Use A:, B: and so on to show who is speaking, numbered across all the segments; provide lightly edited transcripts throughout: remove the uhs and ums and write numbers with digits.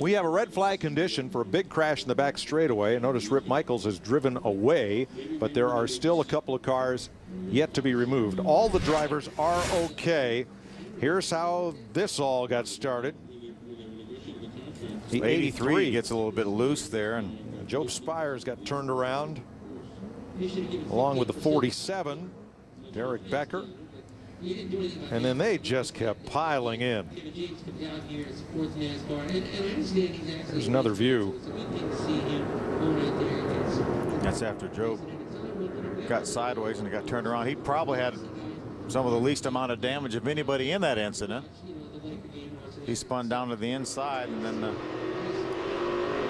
A: We have a red flag condition for a big crash in the back straightaway. Notice Rip Michaels has driven away, but there are still a couple of cars yet to be removed. All the drivers are okay. Here's how this all got started. The 83 gets a little bit loose there, and Joe Spires got turned around along with the 47, Derek Becker. And then they just kept piling in. Here's another view.
B: That's after Joe got sideways and got turned around. He probably had some of the least amount of damage of anybody in that incident. He spun down to the inside, and then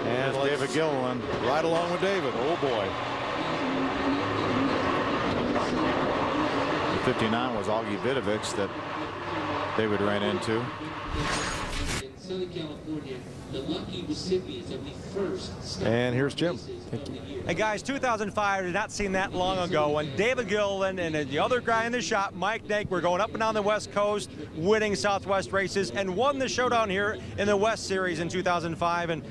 A: and
B: David Gilliland
A: right along with David. Oh boy.
B: 59 was Augie Vidovich that David ran into.
C: In Southern California, the lucky recipients of the first.
A: And here's Jim.
D: Hey guys, 2005 did not seem that long ago when David Gilliland and the other guy in the shop, Mike Nake, were going up and down the West Coast, winning Southwest races, and won the Showdown here in the West Series in 2005. And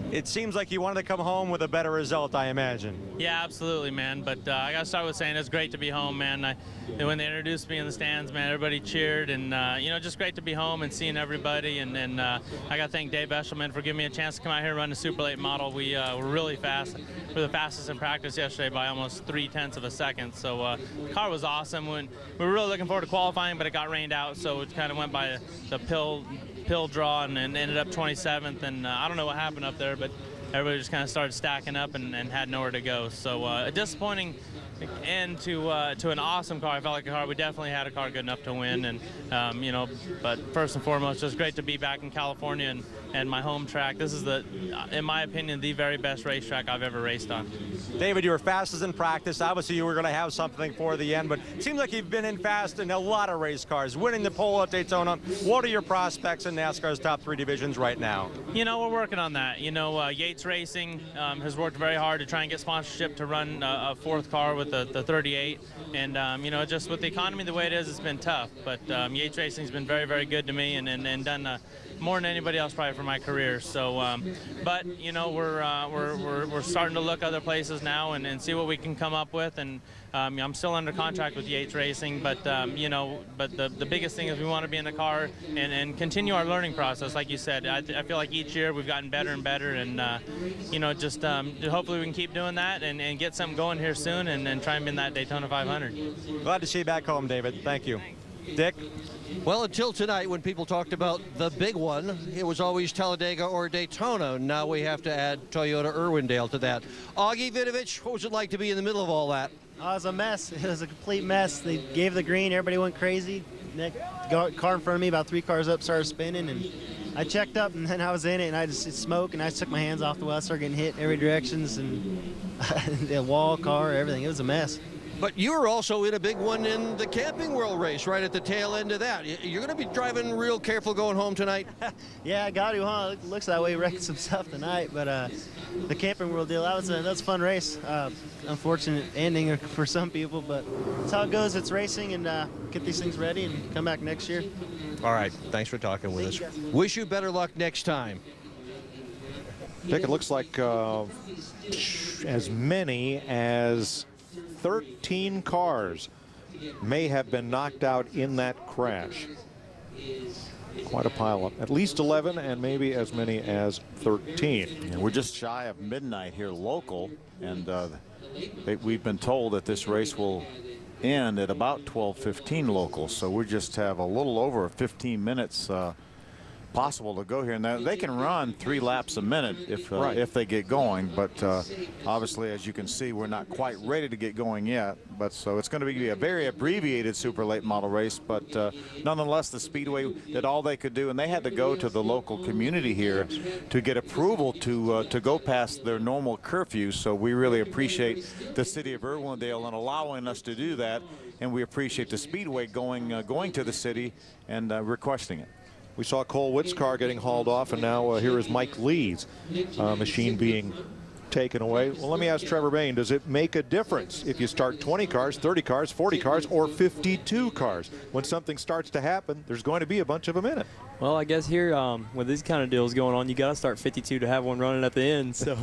D: it seems like you wanted to come home with a better result, I imagine.
E: Yeah, absolutely, man. But I got to start with saying it's great to be home, man. When they introduced me in the stands, man, everybody cheered, and you know, just great to be home and seeing everybody. And I got to thank Dave Eshelman for giving me a chance to come out here and run the super late model. We were really fast. We were the fastest in practice yesterday by almost 0.3 of a second. So the car was awesome. We were really looking forward to qualifying, but it got rained out, so it kind of went by the pill draw and ended up 27th. And I don't know what happened up there, but everybody just kind of started stacking up and had nowhere to go. So a disappointing end to an awesome car. I felt like a car. We definitely had a car good enough to win, and you know. But first and foremost, just great to be back in California and my home track. This is in my opinion, the very best racetrack I've ever raced on.
D: David, you were fastest in practice. Obviously, you were going to have something for the end, but it seems like you've been in fast in a lot of race cars, winning the pole at Daytona. What are your prospects in NASCAR's top 3 divisions right now?
E: You know, we're working on that. You know, Yates Racing has worked very hard to try and get sponsorship to run a 4th car with the 38, and you know, just with the economy the way it is, it's been tough. But Yates Racing's been very, very good to me, and done more than anybody else probably for my career. So, but you know, we're starting to look other places now and see what we can come up with. And I'm still under contract with Yates Racing, but you know, but the biggest thing is we want to be in the car and continue our learning process. Like you said, I feel like each year we've gotten better and better, and you know, just hopefully we can keep doing that and get something going here soon and try and win that Daytona 500.
D: Glad to see you back home, David. Thank you. Dick?
F: Well, until tonight, when people talked about the big one, it was always Talladega or Daytona. Now we have to add Toyota Irwindale to that. Augie Vidovich, what was it like to be in the middle of all that?
G: It was a mess. It was a complete mess. They gave the green. Everybody went crazy. The car in front of me, about 3 cars up, started spinning, and I checked up, and then I was in it, and I just smoked, and I took my hands off the wheel. I started getting hit in every directions, and the wall, car, everything. It was a mess.
F: But you were also in a big one in the Camping World race, right at the tail end of that. You're going to be driving real careful going home tonight?
G: Yeah, I got to, huh? It looks that way, wrecking some stuff tonight. But the Camping World deal, that was a fun race. Unfortunate ending for some people, but that's how it goes. It's racing, and get these things ready and come back next year.
F: All right. Thanks for talking with us. Wish you better luck next time.
A: Dick, it looks like as many as 13 cars may have been knocked out in that crash. Quite a pileup. At least 11 and maybe as many as 13.
B: And we're just shy of midnight here local, and we've been told that this race will end at about 12:15 local, so we just have a little over 15 minutes possible to go here, and they can run 3 laps a minute if they get going, but obviously, as you can see, we're not quite ready to get going yet. But so it's going to be a very abbreviated super late model race, but nonetheless, the Speedway did all they could do, and they had to go to the local community here to get approval to go past their normal curfew. So we really appreciate the city of Irwindale and allowing us to do that, and we appreciate the Speedway going to the city and requesting it.
A: We saw Cole Witt's car getting hauled off, and now here is Mike Lee's machine being taken away. Well, let me ask Trevor Bain, does it make a difference if you start 20 cars, 30 cars, 40 cars, or 52 cars? When something starts to happen, there's going to be a bunch of them in it.
H: Well, I guess here with these kind of deals going on, you got to start 52 to have one running at the end. So,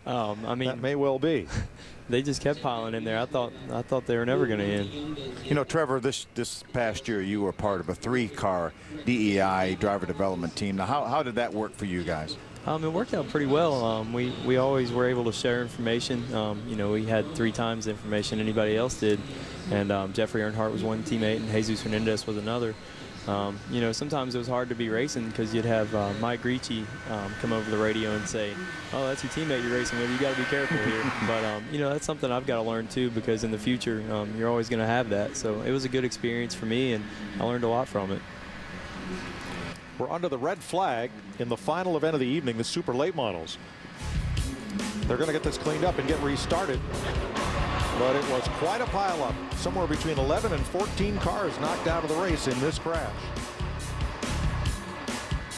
H: I mean,
A: that may well be.
H: They just kept piling in there. I thought they were never going to end.
B: You know, Trevor, this past year you were part of a 3-car DEI driver development team. Now, how did that work for you guys?
H: It worked out pretty well. We always were able to share information. You know, we had 3 times the information anybody else did, and Jeffrey Earnhardt was one teammate, and Jesus Hernandez was another. You know, sometimes it was hard to be racing because you'd have Mike Ricci come over the radio and say, "Oh, that's your teammate you're racing with. You got to be careful here." But you know, that's something I've got to learn too, because in the future you're always going to have that. So it was a good experience for me, and I learned a lot from it.
A: We're under the red flag in the final event of the evening, the super late models. They're going to get this cleaned up and get restarted. But it was quite a pileup. Somewhere between 11 and 14 cars knocked out of the race in this crash.